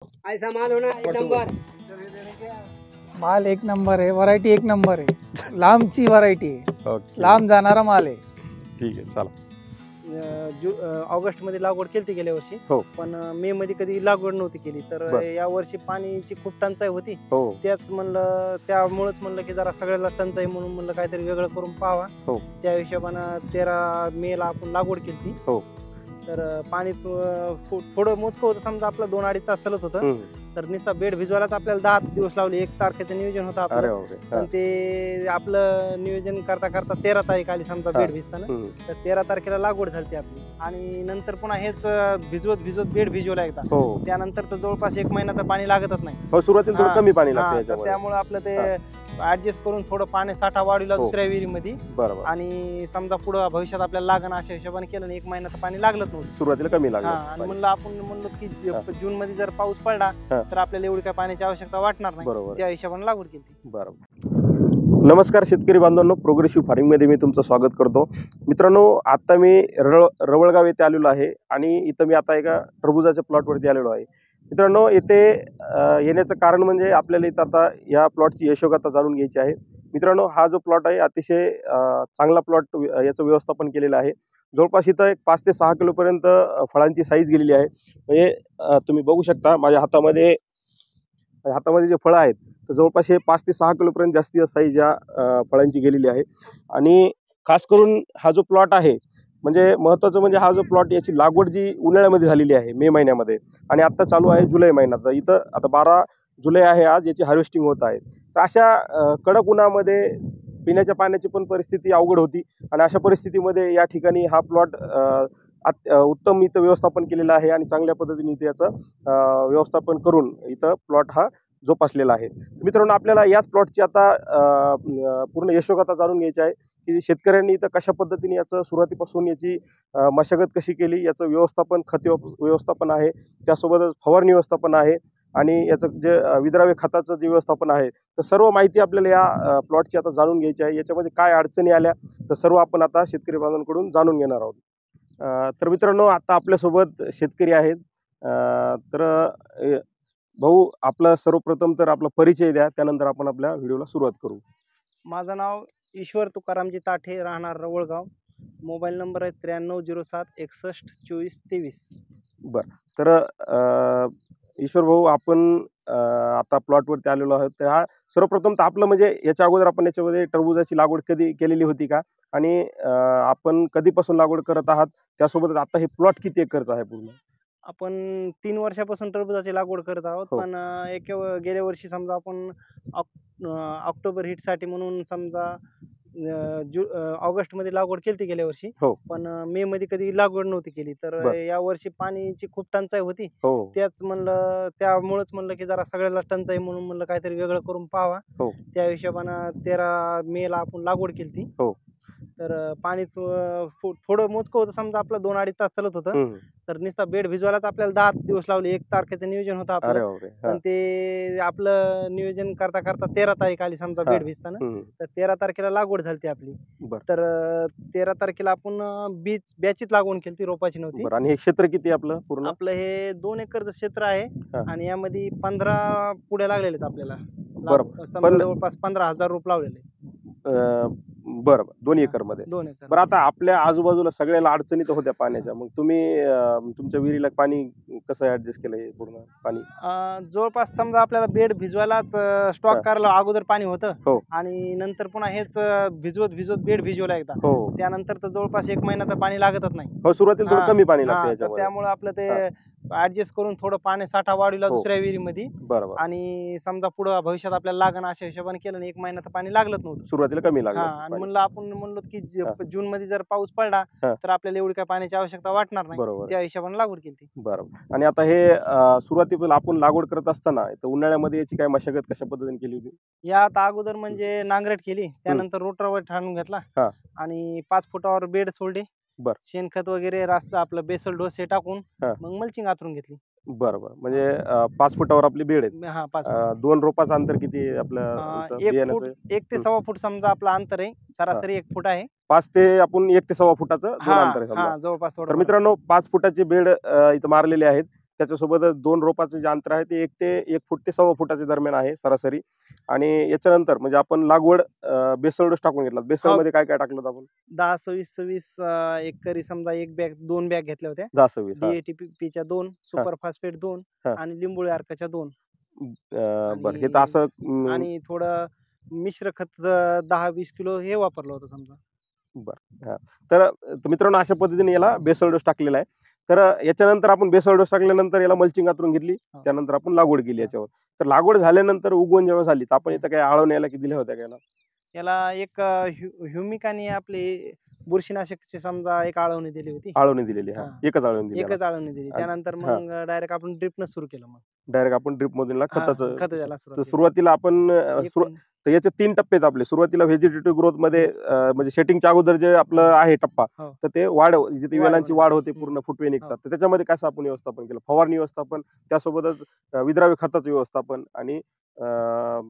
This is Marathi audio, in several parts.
ऐसा माल होना एक नंबर। माल एक नंबर आहे, व्हरायटी एक नंबर आहे, लांबची व्हरायटी आहे, ओके लांब जाणारा माल आहे. ठीक आहे चला. ऑगस्ट मध्ये लागवड केली गेल्या वर्षी. हो. पण मे मध्ये कधी लागवड नव्हती केली, तर बर. या वर्षी पाण्याची खूप टंचाई होती. हो त्याच म्हणलं, त्यामुळेच म्हणलं की जरा सगळ्याला टंचाई म्हणून म्हणलं काहीतरी वेगळं करून पाहावा. हो. त्या हिशोबानं 13 मे ला आपण लागवड केली. हो. तर पाणी थोडं मोजकं होतं, समजा आपलं 2-2.5 तास चालत होतं. तर नुसता बेड भिजवायलाच आपल्याला 10 दिवस लावले. 1 तारखेचं नियोजन होतं अरे आपलं. बापरे. पण ते आपलं नियोजन करता करता 13 तारीख आली समजा बेड भिजताना. तर 13 तारखेला लागवड झाली आपली. आणि नंतर पुन्हा हेच भिजवत बेड भिजवला एकदा. हो त्यानंतर तर जवळपास 1 महिना तर पाणी लागतच नाही. हो सुरुवातीला थोडं कमी पाणी लागतं तर याच्यामध्ये. त्यामुळे आपलं ते ऍडजस्ट करून थोडं पाणी साठा वाढवला हो. दुसऱ्या विहिरीमध्ये. बरोबर. आणि समजा पुढे भविष्यात आपल्याला लागण अशा हिशोबाने केलं आणि 1 महिना तर पाणी लागलंच नव्हतं. सुरुवातीला कमी लागलं आणि पाणी. म्हणलं आपण म्हणलो की जून मध्ये जर पाऊस पडला तर आपल्याला एवढी काय पाण्याची आवश्यकता वाटणार नाही. बरोबर त्या हिशोबाने लागवड केली. बरोबर. नमस्कार शेतकरी बांधवांनो, प्रोग्रेसिव्ह फार्मिंग मध्ये मी तुमचं स्वागत करतो. मित्रांनो, आता मी रवळगाव येथे आलेलो आहे आणि इथं मी आता एका टरबुजाच्या प्लॉटवरती आलेलो आहे. मित्रांनो, इथे येण्याचं कारण म्हणजे आपल्याला इथं आता या प्लॉटची यशोगाथा जाणून घ्यायची आहे. मित्रांनो, हा जो प्लॉट आहे अतिशय चांगला प्लॉट, याचं व्यवस्थापन केलेलं आहे. जवळपास इथं एक 5 ते 6 किलोपर्यंत फळांची साईज गेलेली आहे. म्हणजे तुम्ही बघू शकता माझ्या हातामध्ये जे फळं आहेत तर जवळपास हे 5 ते 6 किलोपर्यंत जास्तीत जास्त साईज या फळांची गेलेली आहे. आणि खास करून हा जो प्लॉट आहे, म्हणजे महत्त्वाचं म्हणजे हा जो प्लॉट, याची लागवड जी उन्हाळ्यामध्ये झालेली आहे मे महिन्यामध्ये, आणि आत्ता चालू आहे जुलै महिना. तर इथं आता 12 जुलै आहे आज, याची हार्वेस्टिंग होत आहे. तर अशा कडक उन्हामध्ये पिण्याच्या पाण्याची पण परिस्थिती अवघड होती आणि अशा परिस्थितीमध्ये या ठिकाणी हा प्लॉट उत्तम इथं व्यवस्थापन केलेलं आहे आणि चांगल्या पद्धतीने इथे याचं व्यवस्थापन करून इथं प्लॉट हा जोपासलेला आहे. मित्रांनो, आपल्याला याच प्लॉटची आता पूर्ण यशोगाथा जाणून घ्यायची आहे की शेतकऱ्यांनी इथं कशा पद्धतीने याचं सुरुवातीपासून याची मशागत कशी केली, याचं व्यवस्थापन, खत व्यवस्थापन आहे, त्यासोबतच फवारणी व्यवस्थापन आहे आणि याचं जे विद्राव्य खताचं जे व्यवस्थापन आहे, तर सर्व माहिती आपल्याला या प्लॉटची आता जाणून घ्यायची आहे. याच्यामध्ये काय अडचणी आल्या तर सर्व आपण आता शेतकरी बांधवांकडून जाणून घेणार आहोत. तर मित्रांनो, आता आपल्यासोबत शेतकरी आहेत. तर भाऊ, आपला सर्वप्रथम तर आपला परिचय द्या, त्यानंतर आपण आपल्या व्हिडिओला सुरुवात करू. माझं नाव ईश्वर तुकारामजी ताठे, राहणार रवळगाव. मोबाईल नंबर आहे 9307 61 24 23. बरं. तर ईश्वर भाऊ, आपण आता प्लॉटवरती आलेलो आहोत. तर हा सर्वप्रथम तर आपलं म्हणजे याच्या अगोदर आपण याच्यामध्ये टरबुजाची लागवड कधी केलेली होती का, आणि आपण कधीपासून लागवड करत आहात, त्यासोबतच आता हे प्लॉट किती एकरचा आहे पूर्ण? आपण 3 वर्षापासून टरबुजाची लागवड करत आहोत. हो. पण गेल्या वर्षी समजा आपण ऑक्टोबर हिटसाठी म्हणून समजा ऑगस्टमध्ये लागवड केली गेल्या वर्षी. हो. पण मे मध्ये कधी लागवड नव्हती केली, तर बर. या वर्षी पाण्याची खूप टंचाई होती. हो त्याच म्हणलं, त्यामुळेच म्हणलं की जरा सगळ्याला टंचाई म्हणून म्हणलं काहीतरी वेगळं करून पाहावा. हो. त्या हिशोबानं 13 मे ला आपण लागवड केली. हो. तर पाणी थोडं मोजकं होतं, समजा आपलं 2-2.5 तास चालत होतं. तर नुसता बेड भिजवायलाच आपल्याला 10 दिवस लावले. 1 तारखेचं नियोजन होतं अरे आपलं. बापरे. पण ते आपलं नियोजन करता करता 13 तारीख आली समजा बेड भिजताना. तर 13 तारखेला लागवड झाली आपली. बरं. तर 13 तारखेला आपण बॅचीत लागवड केली, रोपाची नव्हती. बरं. आणि हे क्षेत्र किती आपलं पूर्ण? आपलं हे 2 एकरचं क्षेत्र आहे आणि यामध्ये 15 पुढे लागलेले आहेत आपल्याला. बरं. समजा जवळपास 15,000 रोप लावलेले. बरं. 2 एकरमध्ये. 2 एकर. बरं, आता आपल्या आजूबाजूला सगळ्याला अडचणी तर होत्या पाण्याच्या, मग तुम्ही तुमच्या विहिरीला पाणी कसं ऍडजस्ट केलं हे पूर्ण पाणी? जवळपास समजा आपल्याला बेड भिजवायलाच स्टॉक करायला अगोदर पाणी होतं. हो. आणि नंतर पुन्हा हेच भिजवत बेड भिजवला एकदा. हो. त्यानंतर तर जवळपास 1 महिना तर पाणी लागतच नाही. हो, सुरुवातीला थोडं कमी पाणी लागतं याच्यामध्ये. त्यामुळे आपलं ते ऍडजस्ट करून थोडं पाणी साठा वाढवला दुसऱ्या विहिरीमध्ये. बरोबर. आणि समजा पुढे भविष्यात आपल्याला लागण अशा हिशोबाने केलं आणि 1 महिना तर पाणी लागलंच नव्हतं. सुरुवातीला कमी लागलं. आणि म्हणलं आपण म्हणलो की जून मध्ये जर पाऊस पडला तर आपल्याला एवढी काय पाण्याची आवश्यकता वाटणार नाही. बरोबर. त्या हिशोबाने लागवड केली. बरोबर. आणि आता हे सुरुवातीला आपण लागवड करत असताना तर उन्हाळ्यामध्ये याची काय मशागत कशा पद्धतीने केली होती? या आता अगोदर म्हणजे नांगरट केली, त्यानंतर रोटरवर ठाणून घेतला आणि 5 फुटावर बेड सोडले. बर. शेणखत वगैरे रास्त आपलं बेसल डोस हे टाकून मग मल्चिंग आतरून घेतली. बरोबर. म्हणजे 5 फुटावर आपली बेड आहे. 5 2 रोपाचं अंतर किती आहे आपल्या 1 ते 1.25 फूट समजा आपलं अंतर आहे. सरासरी 1 फूट आहे. 5 ते आपण 1 ते 1.25 फुटाचं अंतर आहे समजा. जवळपास. तर मित्रांनो, 5 फुटाचे बेड इथं मारलेले आहेत. त्याच्यासोबत 2 रोपाचं जे अंतर आहे ते 1 ते 1 फूट ते 1.25 फुटाच्या दरम्यान आहे सरासरी. आणि याच्यानंतर म्हणजे आपण लागवड बेसल डोस टाकून घेतला. बेसल मध्ये काय काय टाकलं होतं आपण? 10-26-26 एकरी समजा 1 बॅग 2 बॅग घेतल्या होत्या. 10-26 DATP च्या 2, सुपर फॉस्फेट 2 हा. आणि लिंबोळी अर्काच्या 2 बरं, हे तर असं आणि थोडं मिश्र खत 10-20 किलो हे वापरलं होतं समजा. बरं. तर मित्रांनो अशा पद्धतीने याला बेसल डोस टाकलेला आहे. तर याच्यानंतर आपण बेसल डोस टाकल्यानंतर याला मल्चिंग अंतरून घेतली. हा. त्यानंतर आपण लागवड केली याच्यावर. तर लागवड झाल्यानंतर उगवण जेव्हा झाली तर आपण इथं काही आळवण्याला की दिल्या होत्या का याला? याला एक ह्युमिक आणि आपली बुरशीनाशकची समजा एक आळवणी दिली होती. आळवणी दिलेली. हा, हा. एकच आळवणी दिली. एकच आळवणी दिली. त्यानंतर मग डायरेक्ट आपण ड्रिपनं सुरू केलं मग. डायरेक्ट आपण ड्रिप मधून खताचं खत द्यायला तर सुरुवातीला आपण तर याचे 3 टप्पे आहेत आपले. सुरुवातीला व्हेजिटेटिव्ह ग्रोथ मध्ये म्हणजे सेटिंगच्या अगोदर जे आपलं आहे टप्पा, हो. तर ते जिथे वेलांची वाढ होते, पूर्ण फुटवे निघतात. हो. तर त्याच्यामध्ये कसं आपण व्यवस्थापन केलं? फवारणी व्यवस्थापन, त्यासोबतच विद्राव्य खताचं व्यवस्थापन आणि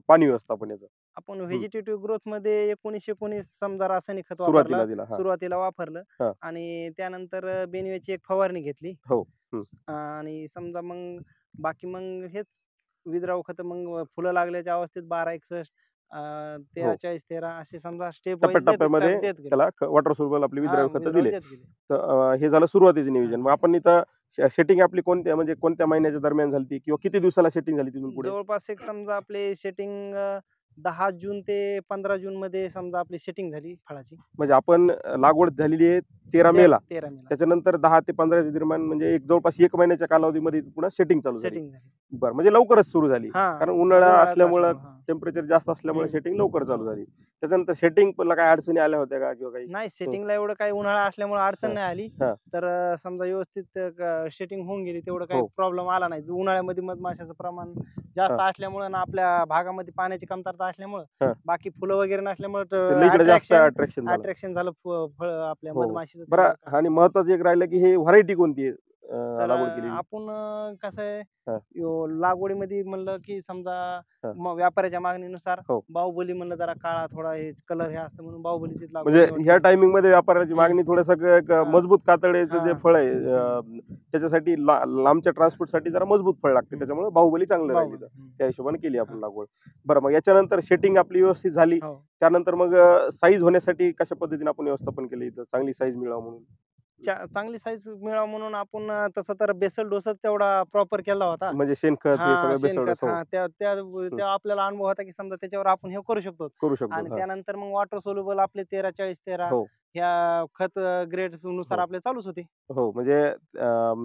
पाणी व्यवस्थापन याचं आपण व्हेजिटेटिव्ह ग्रोथ मध्ये 19-19 समजा रासायनिक खत सुरुवातीला वापरलं. दिला. हा. सुरुवातीला वापरलं हा. आणि त्यानंतर बेनवेची एक फवारणी घेतली. हो. आणि समजा मग बाकी मग हेच विद्राव खत मग फुलं लागल्याच्या अवस्थेत 12-61 13-40-13 असे समजा स्टेप टप्प्याटप्प्यामध्ये त्याला वॉटर सोल्युबल आपली विद्राव्य खतं दिले. तर हे झालं सुरुवातीचं नियोजन. मग आपण इथं सेटिंग आपली कोणत्या महिन्याच्या दरम्यान झाली किंवा किती दिवसाला सेटिंग झाली तिथून पुढे? जवळपास एक समजा आपले सेटिंग 10 जून ते 15 जून मध्ये समजा आपली सेटिंग झाली फळाची. म्हणजे आपण लागवड झालेली आहे 13 मेला. 13 मेला त्याच्यानंतर 10 ते 15 दरम्यान म्हणजे जवळपास 1 महिन्याच्या कालावधीमध्ये पुन्हा सेटिंग चालू झाली. सेटिंग झाली. बरं, म्हणजे लवकरच सुरू झाली. कारण उन्हाळा असल्यामुळे टेम्परेचर जास्त असल्यामुळे हम्म. सेटिंग लवकर चालू झाली. त्याच्यानंतर सेटिंग ला काय अडचणी आल्या होत्या का किंवा काही? नाही, सेटिंगला एवढं काही उन्हाळा असल्यामुळे अडचण नाही आली. हा. तर समजा व्यवस्थित सेटिंग होऊन गेली, तेवढं काही हो. प्रॉब्लेम आला नाही. उन्हाळ्यामध्ये मधमाशाचं प्रमाण जास्त असल्यामुळे आणि आपल्या भागामध्ये पाण्याची कमतरता असल्यामुळे बाकी फुलं वगैरे नसल्यामुळे जास्त अट्रॅक्शन झालं. अट्रॅक्शन झालं फळ आपल्या हो. मधमाशीचं. बरं, आणि महत्वाचं एक राहिलं की हे व्हरायटी कोणती आहे लागवड केलेली? आपण कसं हा. आहे लागवडीमध्ये म्हणलं की समजा व्यापाऱ्याच्या मागणीनुसार हो. बाहुबली म्हणलं जरा काळा थोडा हे कलर हे असतं म्हणून बाहुबलीची म्हणजे ह्या टायमिंग मध्ये व्यापाऱ्याची मागणी थोडंसं मजबूत कातडेचं जे फळ आहे त्याच्यासाठी लांबच्या ट्रान्सपोर्ट साठी जरा मजबूत फळ लागते, त्याच्यामुळे बाहुबली चांगलं राहिली. त्या हिशोबाने केली आपण लागवड. बरं, मग याच्यानंतर सेटिंग आपली व्यवस्थित झाली. हो. त्यानंतर मग साईज होण्यासाठी कशा पद्धतीने आपण व्यवस्थापन केलं इथं चांगली साईज मिळावं म्हणून? चांगली साईज मिळावं म्हणून आपण तसं तर बेसल डोसच तेवढा प्रॉपर केला होता. म्हणजे शेणखत हे सगळं बेसल डोस त्या आपल्याला अनुभव होता की समजा त्याच्यावर आपण हे करू शकतो. आणि त्यानंतर मग वॉटर सोल्युबल आपले 13-40-13 ह्या खत ग्रेड नुसार आपले चालूच होते. हो, म्हणजे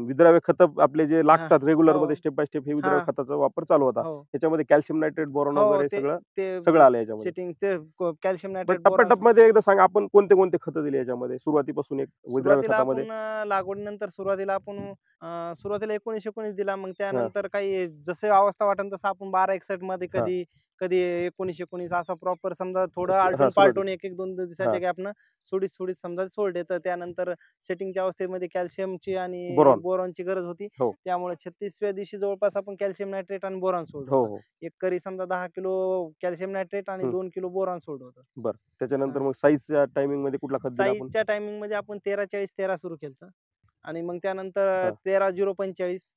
विद्राव्य खत आपले जे लागतात रेग्युलर मध्ये स्टेप बाय स्टेप हे विद्राव्य खताचा वापर चालू होता. त्याच्यामध्ये कॅल्शियम नायट्रेट, बोरॉन वगैरे सगळं आलं याच्यामध्ये. सेटिंग ते कॅल्शियम नायट्रेट टप्प्याटप्प्यामध्ये एकदा सांगा आपण कोणते खत दिले याच्यामध्ये सुरुवातीपासून? एक विद्राव्य खतामध्ये लागवडीनंतर सुरुवातीला आपण 19-19 दिला. मग त्यानंतर काही जसे अवस्था वाटेल तसं आपण 12-61 मध्ये कधी 19-19 असा प्रॉपर समजा थोडं आलटून पालटून 1-2 दिवसाच्या गॅपनं सोडीत समजा सोडले. तर त्यानंतर सेटिंगच्या अवस्थेमध्ये कॅल्शियमची आणि बोरॉनची गरज होती. त्यामुळे 36व्या दिवशी जवळपास आपण कॅल्शियम नायट्रेट आणि बोरॉन सोडलं. एकरी समजा 10 किलो कॅल्शियम नायट्रेट आणि 2 किलो बोरॉन सोडलं होतं. बरं, त्याच्यानंतर मग साईजच्या टायमिंग मध्ये कुठला खत दिला आपण? साईजच्या टायमिंग मध्ये आपण 13-40-13 सुरू केलं आणि मग त्यानंतर 13-0-45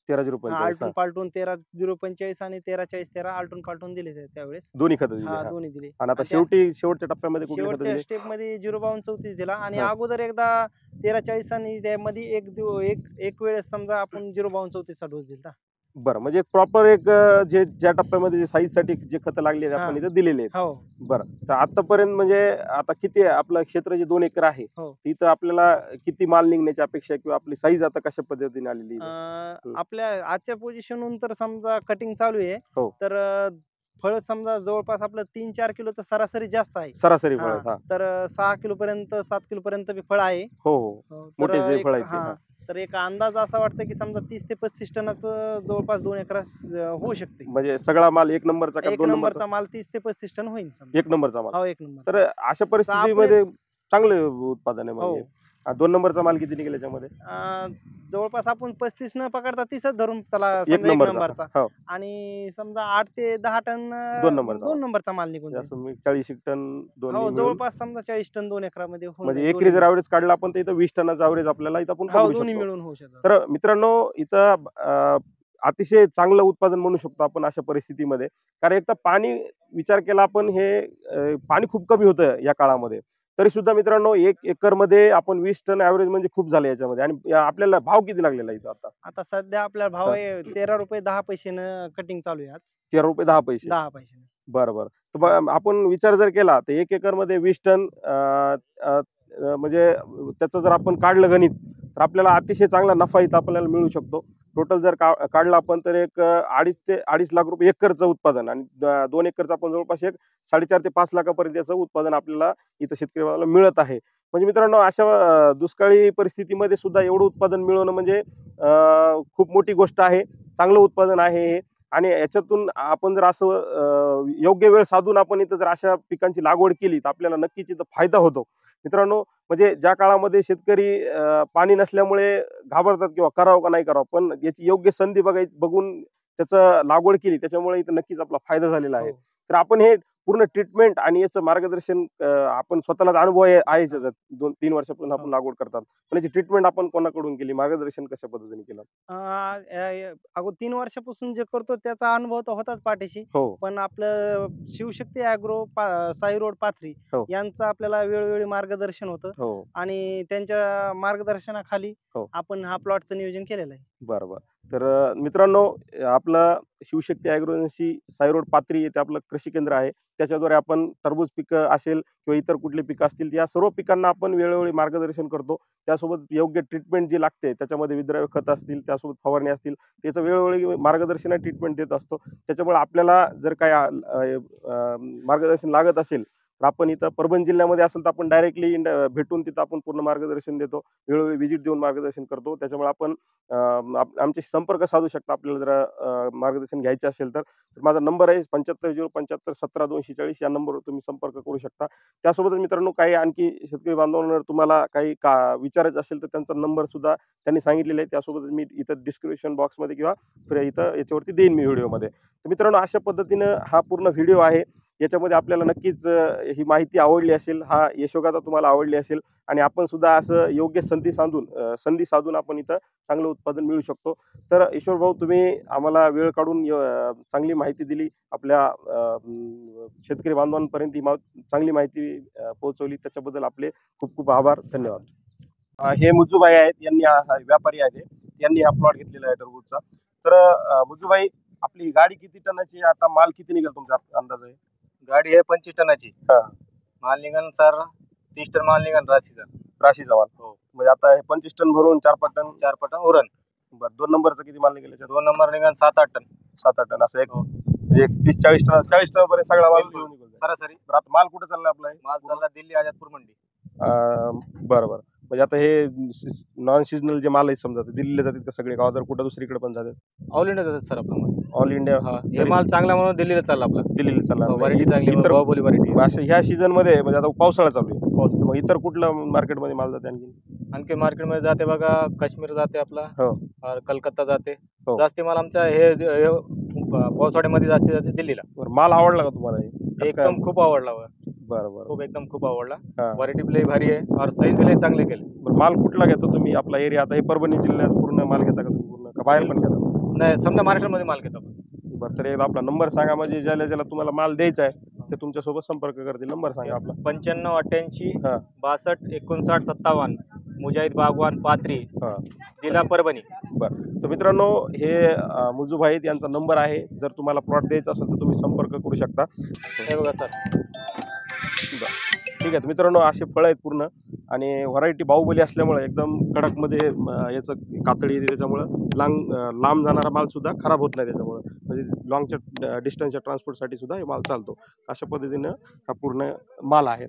आलटून पालटून 13-0-45 आणि 13-40-13 आलटून पालटून दिले त्यावेळेस. दोन्ही खत दिले. दोन्ही दिले. आणि आता शेवटच्या टप्प्यामध्ये शेवटच्या स्टेप मध्ये 0-52-34 दिला आणि अगोदर एकदा 13-40 आणि त्यामध्ये एक वेळेस समजा आपण 0-52-34 चा डोस दिला. बरं, म्हणजे प्रॉपर एक ज्या टप्प्यामध्ये साईज साठी जे खत लागले आपण इथे दिलेले आहेत. बरं, तर आतापर्यंत म्हणजे आता किती आपलं क्षेत्र जे 2 एकर आहे तिथं आपल्याला किती माल निघण्याची अपेक्षा आहे किंवा आपली साईज आता कशा पद्धतीने आलेली? आपल्या आजच्या पोझिशनहून तर समजा कटिंग चालू आहे. तर फळ समजा जवळपास आपलं 3-4 किलोचं सरासरी जास्त आहे. सरासरी फळ तर 6 किलो पर्यंत 7 किलो पर्यंत फळ आहे. मोठे जे फळ आहेत. तर एक अंदाज असा वाटतं की समजा 30 ते 35 टनाचं जवळपास 2 एकरात होऊ शकते. म्हणजे सगळा माल 1 नंबरचा का 2 नंबरचा माल 30 ते 35 टन होईल. 1 नंबरचा माल. 1 नंबर. तर अशा परिस्थितीमध्ये चांगले उत्पादन आहे. म्हणजे 2 नंबरचा माल किती निघेल याच्यामध्ये? जवळपास आपण 35 न पकडता 30च धरून चला 1 नंबरचा. आणि समजा 8 ते 10 टन 2 नंबरचा माल निघून जाईल. 40 टन जवळपास समजा 40 टन 2 एकरामध्ये. म्हणजे एकरी जर ऍव्हरेज काढला आपण तर इथं 20 टनाचा ऍव्हरेज आपल्याला इथं आपण दोन्ही मिळून होऊ शकतं. तर मित्रांनो, इथं अतिशय चांगलं उत्पादन म्हणू शकतो आपण अशा परिस्थितीमध्ये. कारण एक तर पाणी विचार केला आपण, हे पाणी खूप कमी होतं या काळामध्ये, तरी सुद्धा मित्रांनो 1 एकरमध्ये आपण 20 टन ॲव्हरेज म्हणजे खूप झाले याच्यामध्ये. आणि आपल्याला भाव किती लागलेला आहे इथं आता? आता सध्या आपला भाव आहे 13 रुपये 10 पैशानं कटिंग चालू आहे आज. 13 रुपये 10 पैसे. 10 पैशानं. बरं बरं. तर आपण विचार जर केला तर 1 एकरमध्ये 20 टन म्हणजे त्याचं जर आपण काढलं गणित, तर आपल्याला अतिशय चांगला नफा इथं आपल्याला मिळू शकतो. टोटल जर काढला आपण तर एक 2.5 ते 2.5 लाख रुपये एकरचं उत्पादन, आणि 2 एकरचं आपण जवळपास एक 4.5 ते 5 लाखापर्यंत याचं उत्पादन आपल्याला इथं शेतकरी बांधवाला मिळत आहे. म्हणजे मित्रांनो अशा दुष्काळी परिस्थितीमध्ये सुद्धा एवढं उत्पादन मिळवणं म्हणजे खूप मोठी गोष्ट आहे. चांगलं उत्पादन आहे हे. आणि याच्यातून आपण जर असं योग्य वेळ साधून आपण इथं जर अशा पिकांची लागवड केली तर आपल्याला नक्कीच इथं फायदा होतो. मित्रांनो, म्हणजे ज्या काळामध्ये शेतकरी पाणी नसल्यामुळे घाबरतात किंवा करावं का नाही करावं, पण याची योग्य संधी बघून त्याचं लागवड केली, त्याच्यामुळे इथं नक्कीच आपला फायदा झालेला आहे. तर आपण हे पूर्ण ट्रीटमेंट आणि याचं मार्गदर्शन आपण स्वतःलाच अनुभव आहे याच्यात. 2-3 वर्षापासून आपण लागवड करतात. पण याची ट्रीटमेंट आपण कोणाकडून केली, मार्गदर्शन कशा पद्धतीने केलं? अगोदर 3 वर्षापासून जे करतो त्याचा अनुभव तर होताच पाठीशी. हो. पण आपलं शिवशक्ती ॲग्रो साई रोड पाथरी हो. यांचं आपल्याला वेळोवेळी मार्गदर्शन होतं. हो. आणि त्यांच्या मार्गदर्शनाखाली हो. आपण हा प्लॉटचं नियोजन केलेलं आहे. बरोबर. तर मित्रांनो, आपलं Shivshakti agro agency Sai road Pathri येथे आपलं कृषी केंद्र आहे. त्याच्याद्वारे आपण टरबूज पिकं असेल किंवा इतर कुठले पिकं असतील, या सर्व पिकांना आपण वेळोवेळी मार्गदर्शन करतो. त्यासोबत योग्य ट्रीटमेंट जी लागते, त्याच्यामध्ये विद्राव्य खत असतील, त्यासोबत फवारणी असतील, त्याचं वेळोवेळी मार्गदर्शन आणि ट्रीटमेंट देत असतो. त्याच्यामुळे आपल्याला जर काही मार्गदर्शन लागत असेल तर आपण इथं परभणी जिल्ह्यामध्ये असेल तर आपण डायरेक्टली भेटून तिथं आपण पूर्ण मार्गदर्शन देतो. वेळोवेळी व्हिजिट देऊन मार्गदर्शन करतो. त्याच्यामुळे आपण आमच्याशी संपर्क साधू शकता आपल्याला जर मार्गदर्शन घ्यायचे असेल तर. माझा नंबर आहे 75 075 17 240. या नंबरवर तुम्ही संपर्क करू शकता. त्यासोबतच मित्रांनो, काही आणखी शेतकरी बांधवांना तुम्हाला काही विचारायचं असेल तर त्यांचा नंबर सुद्धा त्यांनी सांगितलेला आहे. त्यासोबत मी इथं डिस्क्रिप्शन बॉक्समध्ये किंवा इथं याच्यावरती देईन मी व्हिडिओमध्ये. तर मित्रांनो, अशा पद्धतीनं हा पूर्ण व्हिडिओ आहे. याच्यामध्ये आपल्याला नक्कीच ही माहिती आवडली असेल, हा यशोगाथा तुम्हाला आवडली असेल, आणि आपण सुद्धा असं योग्य संधी साधून आपण इथं चांगलं उत्पादन मिळू शकतो. तर ईश्वर भाऊ, तुम्ही आम्हाला वेळ काढून चांगली माहिती दिली, आपल्या शेतकरी बांधवांपर्यंत ही चांगली माहिती पोहोचवली, त्याच्याबद्दल आपले खूप खूप आभार, धन्यवाद. हे मुज्जूभाई आहेत, व्यापारी आहेत, यांनी हा प्लॉट घेतलेला आहे टरबूजचा. तर मुज्जूभाई, आपली गाडी किती टनाची, आता माल किती निघेल तुमचा अंदाज आहे? गाडी आहे 25 टनाची. हा. माल निघन सर 30 टन माल निघन राशीचा माल. हो. म्हणजे आता हे 25 टन भरून 4-5 टन. 4 टन उरण. बरं. 2 नंबरचं किती माल निघेल? 2 नंबर निघन 7-8 टन. 7-8 टन असं एक 30-40 टन, 40 टन पर्यंत सगळा माल निघून जाईल. सरासरी. बरं, आता माल कुठे चाललाय आपला? माल चालला दिल्ली आजादपूर मंडी. बरं बरं. म्हणजे आता हे नॉन सिजनल जे माल आहेत समजा, दिल्लीला जातात का सगळे, गाव जर कुठं दुसरीकडे पण जातात? ऑल इंडिया जातात सर आपला माल. All India. हे माल चांगला म्हणून दिल्लीला चालला आपला. दिल्लीला चालला. व्हरायटी चांगली, इतर बाहुबली व्हरायटी. अशा ह्या सीझन मध्ये म्हणजे आता पावसाळा चालू आहे, मग इतर कुठलं मार्केटमध्ये माल जाते आणखी मार्केटमध्ये जाते बघा, काश्मीर जाते आपला, हो. कलकत्ता जाते. हो. जास्ती माल आमचा हे पावसाळ्यामध्ये जास्ती जाते दिल्लीला. माल आवडला का तुम्हाला? एकदम खूप आवडला. बरं बरं. खूप एकदम खूप आवडला. हा. व्हरायटी लई भारी आहे और साईज बी लई चांगले केले. माल कुठला घेतो तुम्ही? आपला एरिया आता हे परभणी जिल्ह्यात पूर्ण माल घेता का तुम्ही पूर्ण, का बाहेर पण घेता? नाही, समजा महाराष्ट्रामध्ये माल घेतो आपण. बरं, तर एकदा आपला नंबर सांगा, म्हणजे ज्याला तुम्हाला माल द्यायचा आहे ते तुमच्यासोबत संपर्क करतील. नंबर सांगा आपला. 9588 हा. 62 59 57. मुजाहिद बागवान पाथरी, हा. जिल्हा परभणी. बरं. तर मित्रांनो, हे मुज्जूभाई यांचा नंबर आहे. जर तुम्हाला प्लॉट द्यायचा असेल तर तुम्ही संपर्क करू शकता. हे बघा सर. ठीक आहे. मित्रांनो, असे फळ आहेत पूर्ण, आणि व्हरायटी बाहुबली असल्यामुळे एकदम कडकमध्ये याचं कातडी येते, त्याच्यामुळं लांब जाणारा माल सुद्धा खराब होत नाही, त्याच्यामुळं म्हणजे लॉंगच्या डिस्टन्सच्या ट्रान्सपोर्टसाठी सुद्धा हे माल चालतो. अशा पद्धतीनं हा पूर्ण माल आहे.